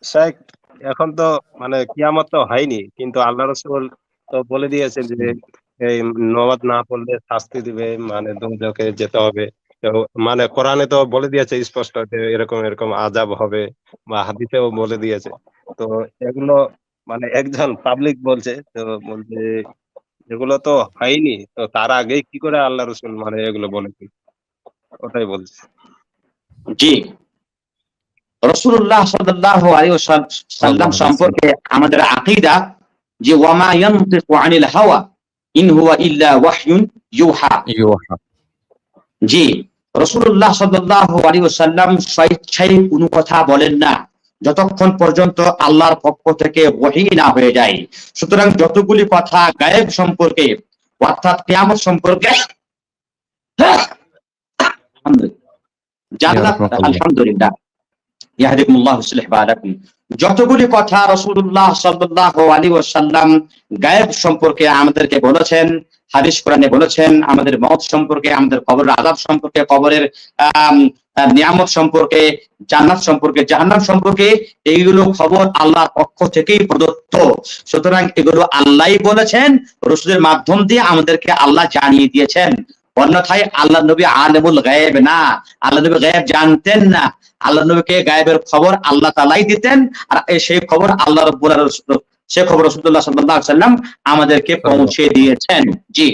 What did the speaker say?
শেখ, এখন তো মানে কিয়ামত তো হয়নি, কিন্তু আল্লাহ রাসূল তো বলে দিয়েছেন যে এই নামাজ না পড়লে শাস্তি দিবে, মানে দোজখে যেতে হবে। তো মানে কোরআনে তো বলে দিয়েছে স্পষ্ট যে এরকম এরকম আযাব হবে, বা হাদিসেও বলে দিয়েছে। তো এগুলো মানে একজন পাবলিক বলছে, তো বলছে এগুলো তো হয়নি, তো তার আগেই কি করে আল্লাহ রাসূল মানে এগুলো বলেছেন, ওটাই বলছে। জি, রাসূলুল্লাহ সাল্লাল্লাহু আলাইহি আল্লাহ ওয়াসাল্লাম রাসূল সম্পর্কে আমাদের আকীদা যে ওয়ামা ইয়ানতিকু আনিল হাওয়া ইন হুয়া ইল্লা ওয়াহয়ুন ইউহা। ইউহা। জি, রাসূলুল্লাহ সাল্লাল্লাহু আলাইহি ওয়াসাল্লাম স্বেচ্ছায় কোনো কথা বলেন না যতক্ষণ পর্যন্ত আল্লাহর পক্ষ থেকে ওহী না হয়ে যায়। সুতরাং যতগুলি কথা গায়েব সম্পর্কে অর্থাৎ কিয়ামত সম্পর্কে জান্নাত, আলহামদুলিল্লাহ ইয়াহদিকুমুল্লাহু ইসলিহ বালাকুম, যতগুলি কথা রাসূলুল্লাহ সাল্লাল্লাহু আলাইহি ওয়াসাল্লাম গায়েব সম্পর্কে আমাদেরকে বলেছেন, হাদিস কোরআনে বলেছেন, আমাদের মওত সম্পর্কে, আমাদের কবরের আযাব সম্পর্কে, কবরের নিয়ামত সম্পর্কে, জান্নাত সম্পর্কে, জাহান্নাম সম্পর্কে, এইগুলো খবর আল্লাহর পক্ষ থেকেই প্রদত্ত। সুতরাং এগুলো আল্লাহই বলেছেন, রাসূলের মাধ্যম দিয়ে আমাদেরকে আল্লাহ জানিয়ে দিয়েছেন। অন্যথায় আল্লাহ নবী আলেমুল গায়েব না, আল্লাহ নবী গায়েব জানতেন না। আল্লাহ নবীকে গায়েবের খবর আল্লাহ তাআলাই দিতেন, আর সেই খবর আল্লাহ রাব্বুল আলামিন, সেই খবর রাসূলুল্লাহ সাল্লাল্লাহু আলাইহি ওয়াসাল্লাম আমাদেরকে পৌঁছে দিয়েছেন। জি।